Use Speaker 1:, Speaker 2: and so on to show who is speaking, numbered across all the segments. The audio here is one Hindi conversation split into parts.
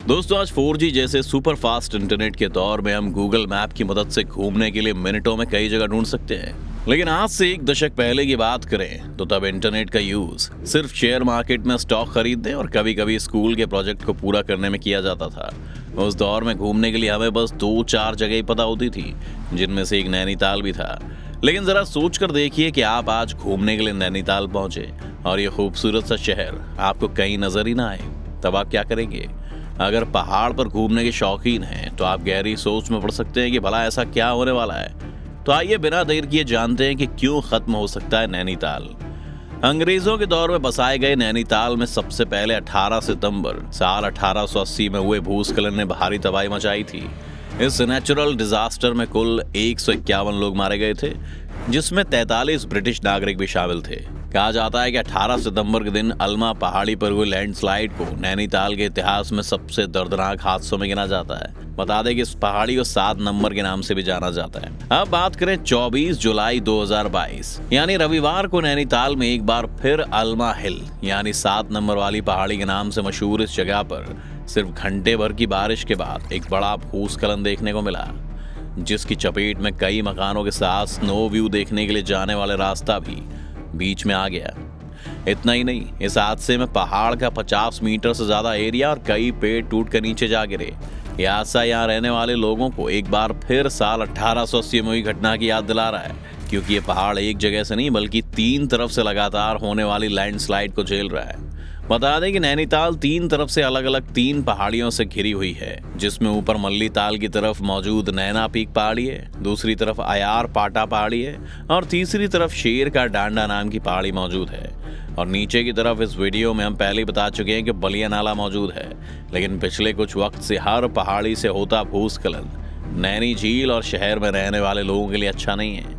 Speaker 1: दोस्तों, आज 4G जैसे सुपर फास्ट इंटरनेट के दौर में हम गूगल मैप की मदद से घूमने के लिए मिनटों में कई जगह ढूंढ सकते हैं। लेकिन आज से एक दशक पहले की बात करें तो तब इंटरनेट का यूज सिर्फ शेयर मार्केट में स्टॉक खरीदने और कभी कभी स्कूल के प्रोजेक्ट को पूरा करने में किया जाता था। उस दौर में घूमने के लिए हमें बस 2-4 जगह ही पता होती थी, जिनमें से एक नैनीताल भी था। लेकिन जरा सोच कर देखिए कि आप आज घूमने के लिए नैनीताल पहुंचे और ये खूबसूरत सा शहर आपको कहीं नजर ही ना आए, तब आप क्या करेंगे? अगर पहाड़ पर घूमने के शौकीन हैं तो आप गहरी सोच में पड़ सकते हैं कि भला ऐसा क्या होने वाला है। तो आइए बिना देर किए जानते हैं कि क्यों खत्म हो सकता है नैनीताल। अंग्रेजों के दौर में बसाए गए नैनीताल में सबसे पहले 18 सितंबर साल 1880 में हुए भूस्खलन ने भारी तबाही मचाई थी। इस नेचुरल डिजास्टर में कुल 151 लोग मारे गए थे, जिसमें 43 ब्रिटिश नागरिक भी शामिल थे। कहा जाता है कि 18 सितंबर के दिन अल्मा पहाड़ी पर हुए लैंडस्लाइड को नैनीताल के इतिहास में सबसे दर्दनाक हादसों में गिना जाता है। बता दें कि इस पहाड़ी को 7 नंबर के नाम से भी जाना जाता है। अब बात करें 24 जुलाई 2022 यानी रविवार को नैनीताल में एक बार फिर अल्मा हिल यानी 7 नंबर वाली पहाड़ी के नाम से मशहूर इस जगह पर सिर्फ घंटे भर की बारिश के बाद एक बड़ा भूस्खलन देखने को मिला, जिसकी चपेट में कई मकानों के साथ स्नो व्यू देखने के लिए जाने वाला रास्ता भी बीच में आ गया। इतना ही नहीं, इस हादसे में पहाड़ का 50 मीटर से ज्यादा एरिया और कई पेड़ टूट कर नीचे जा गिरे। यह हादसा यहाँ रहने वाले लोगों को एक बार फिर साल 1880 में हुई घटना की याद दिला रहा है, क्योंकि ये पहाड़ एक जगह से नहीं बल्कि 3 तरफ से लगातार होने वाली लैंडस्लाइड को झेल रहा है। बता दें कि नैनीताल 3 तरफ से अलग अलग 3 पहाड़ियों से घिरी हुई है, जिसमें ऊपर मल्ली ताल की तरफ मौजूद नैना पीक पहाड़ी है, दूसरी तरफ अयार पाटा पहाड़ी है और तीसरी तरफ शेर का डांडा नाम की पहाड़ी मौजूद है। और नीचे की तरफ इस वीडियो में हम पहले ही बता चुके हैं कि बलिया नाला मौजूद है। लेकिन पिछले कुछ वक्त से हर पहाड़ी से होता भूस्खलन नैनी झील और शहर में रहने वाले लोगों के लिए अच्छा नहीं है।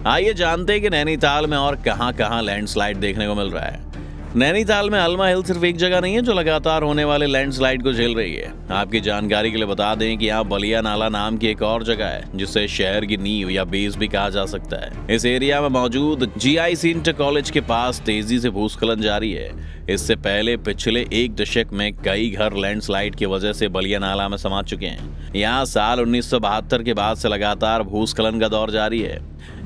Speaker 1: आइए जानते हैं कि नैनीताल में और कहां लैंडस्लाइड देखने को मिल रहा है। नैनीताल में अल्मा हिल सिर्फ एक जगह नहीं है जो लगातार होने वाले लैंडस्लाइड को झेल रही है। आपकी जानकारी के लिए बता दें कि यहाँ बलिया नाला नाम की एक और जगह है, जिसे शहर की नींव या बेस भी कहा जा सकता है। इस एरिया में मौजूद GIC इंटर कॉलेज के पास तेजी से भूस्खलन जारी है। इससे पहले पिछले 1 दशक में कई घर लैंडस्लाइड की वजह से बलिया नाला में समा चुके हैं। यहाँ साल 1972 के बाद से लगातार भूस्खलन का दौर जारी है।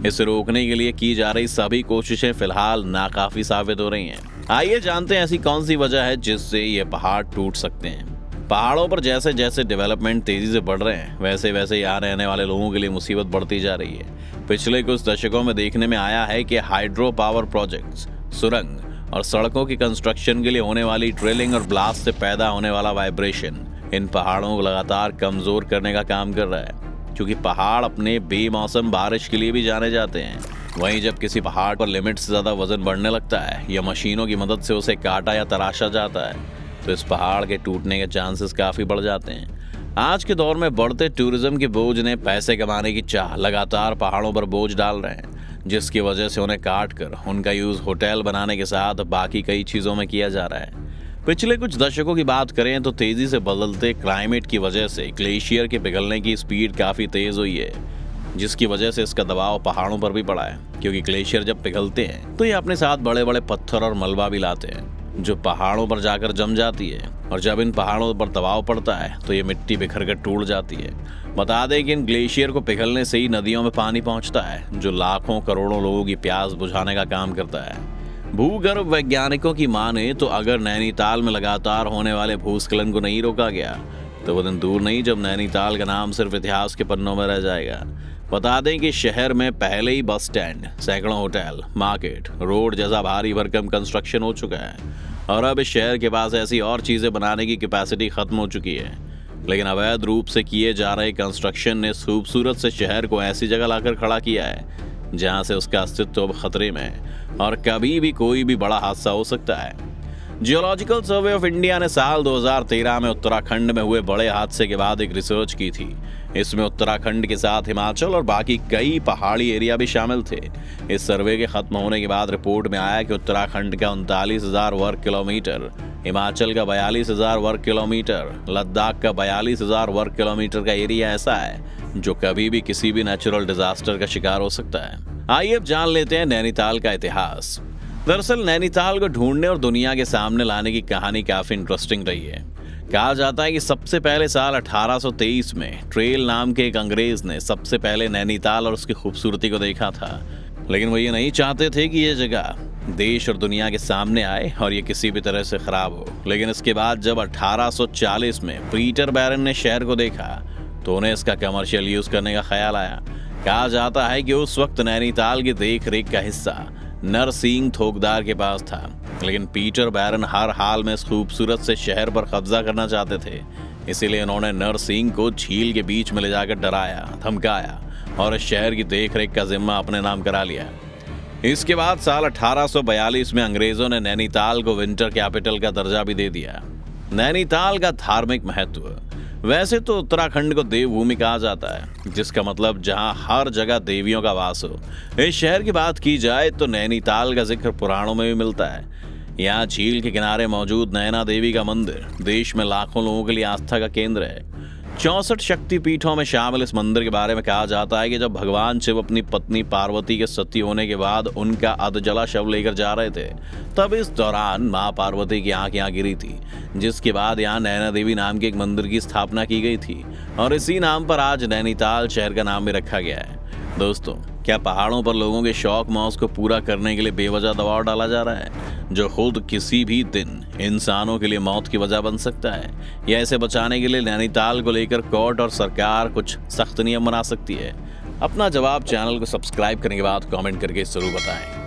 Speaker 1: इसे रोकने के लिए की जा रही सभी कोशिशें फिलहाल नाकाफी साबित हो रही हैं। आइए जानते हैं ऐसी कौन सी वजह है जिससे ये पहाड़ टूट सकते हैं। पहाड़ों पर जैसे जैसे डेवलपमेंट तेजी से बढ़ रहे हैं, वैसे वैसे यहाँ रहने वाले लोगों के लिए मुसीबत बढ़ती जा रही है। पिछले कुछ दशकों में देखने में आया है कि हाइड्रो पावर प्रोजेक्ट्स, सुरंग और सड़कों की कंस्ट्रक्शन के लिए होने वाली ड्रिलिंग और ब्लास्ट से पैदा होने वाला वाइब्रेशन इन पहाड़ों को लगातार कमजोर करने का काम कर रहा है, क्योंकि पहाड़ अपने बेमौसम बारिश के लिए भी जाने जाते हैं। वहीं जब किसी पहाड़ पर लिमिट से ज्यादा वजन बढ़ने लगता है या मशीनों की मदद से उसे काटा या तराशा जाता है, तो इस पहाड़ के टूटने के चांसेस काफी बढ़ जाते हैं। आज के दौर में बढ़ते टूरिज्म के बोझ ने पैसे कमाने की चाह लगातार पहाड़ों पर बोझ डाल रहे हैं, जिसकी वजह से उन्हें काट कर उनका यूज होटल बनाने के साथ बाकी कई चीजों में किया जा रहा है। पिछले कुछ दशकों की बात करें तो तेजी से बदलते क्लाइमेट की वजह से ग्लेशियर के पिघलने की स्पीड काफी तेज हुई है, जिसकी वजह से इसका दबाव पहाड़ों पर भी पड़ा है। क्योंकि ग्लेशियर जब पिघलते हैं तो ये अपने साथ बड़े बड़े पत्थर और मलबा भी लाते हैं, जो पहाड़ों पर जाकर जम जाती है। और जब इन पहाड़ों पर दबाव पड़ता है तो ये मिट्टी बिखर कर टूट जाती है। बता दें कि इन ग्लेशियर को पिघलने से ही नदियों में पानी पहुंचता है, जो लाखों करोड़ों लोगों की प्यास बुझाने का काम करता है। भूगर्भ वैज्ञानिकों की माने तो अगर नैनीताल में लगातार होने वाले भूस्खलन को नहीं रोका गया तो वो दिन दूर नहीं जब नैनीताल का नाम सिर्फ इतिहास के पन्नों में रह जाएगा। बता दें कि शहर में पहले ही बस स्टैंड, सैकड़ों होटल, मार्केट, रोड जैसा भारी भरकम कंस्ट्रक्शन हो चुका है और अब इस शहर के पास ऐसी और चीजें बनाने की कैपेसिटी खत्म हो चुकी है। लेकिन अवैध रूप से किए जा रहे कंस्ट्रक्शन ने इस खूबसूरत से शहर को ऐसी जगह लाकर खड़ा किया है जहां से उसका अस्तित्व अब खतरे में है और कभी भी कोई भी बड़ा हादसा हो सकता है। जियोलॉजिकल सर्वे ऑफ इंडिया ने साल 2013 में उत्तराखंड में हुए बड़े हादसे के बाद एक रिसर्च की थी। इसमें उत्तराखंड के साथ हिमाचल और बाकी कई पहाड़ी एरिया भी शामिल थे। इस सर्वे के खत्म होने के बाद रिपोर्ट में आया कि उत्तराखंड का 39,000 वर्ग किलोमीटर, हिमाचल का 42,000 वर्ग किलोमीटर, लद्दाख का 42,000 वर्ग किलोमीटर का एरिया ऐसा है जो कभी भी किसी भी नेचुरल डिजास्टर का शिकार हो सकता है। आइए अब जान लेते हैं नैनीताल का इतिहास। दरअसल नैनीताल को ढूंढने और दुनिया के सामने लाने की कहानी काफी इंटरेस्टिंग रही है। कहा जाता है कि सबसे पहले साल 1823 में ट्रेल नाम के एक अंग्रेज ने सबसे पहले नैनीताल और उसकी खूबसूरती को देखा था। लेकिन वो ये नहीं चाहते थे कि ये जगह देश और दुनिया के सामने आए और ये किसी भी तरह से खराब हो। लेकिन इसके बाद जब 1840 में पीटर बैरन ने शहर को देखा तो उन्हें इसका कमर्शियल यूज करने का ख्याल आया। कहा जाता है कि उस वक्त नैनीताल की देख रेख का हिस्सा नरसिंह थोकदार के पास था, लेकिन पीटर बैरन हर हाल में इस खूबसूरत से शहर पर कब्जा करना चाहते थे। इसीलिए उन्होंने नरसिंह को झील के बीच में ले जाकर डराया, धमकाया और इस शहर की देख रेख का जिम्मा अपने नाम करा लिया। इसके बाद साल 1842 में अंग्रेजों ने नैनीताल को विंटर कैपिटल का दर्जा भी दे दिया। नैनीताल का धार्मिक महत्व, वैसे तो उत्तराखंड को देवभूमि कहा जाता है, जिसका मतलब जहां हर जगह देवियों का वास हो। इस शहर की बात की जाए तो नैनीताल का जिक्र पुराणों में भी मिलता है। यहाँ झील के किनारे मौजूद नैना देवी का मंदिर देश में लाखों लोगों के लिए आस्था का केंद्र है। 64 शक्तिपीठों में शामिल इस मंदिर के बारे में कहा जाता है कि जब भगवान शिव अपनी पत्नी पार्वती के सती होने के बाद उनका अधजला शव लेकर जा रहे थे, तब इस दौरान मां पार्वती की आंख यहाँ गिरी थी, जिसके बाद यहाँ नैना देवी नाम के एक मंदिर की स्थापना की गई थी और इसी नाम पर आज नैनीताल शहर का नाम भी रखा गया है। दोस्तों, क्या पहाड़ों पर लोगों के शौक मौज को पूरा करने के लिए बेवजह दबाव डाला जा रहा है, जो खुद किसी भी दिन इंसानों के लिए मौत की वजह बन सकता है? या इसे बचाने के लिए नैनीताल को लेकर कोर्ट और सरकार कुछ सख्त नियम बना सकती है? अपना जवाब चैनल को सब्सक्राइब करने के बाद कमेंट करके जरूर बताएं।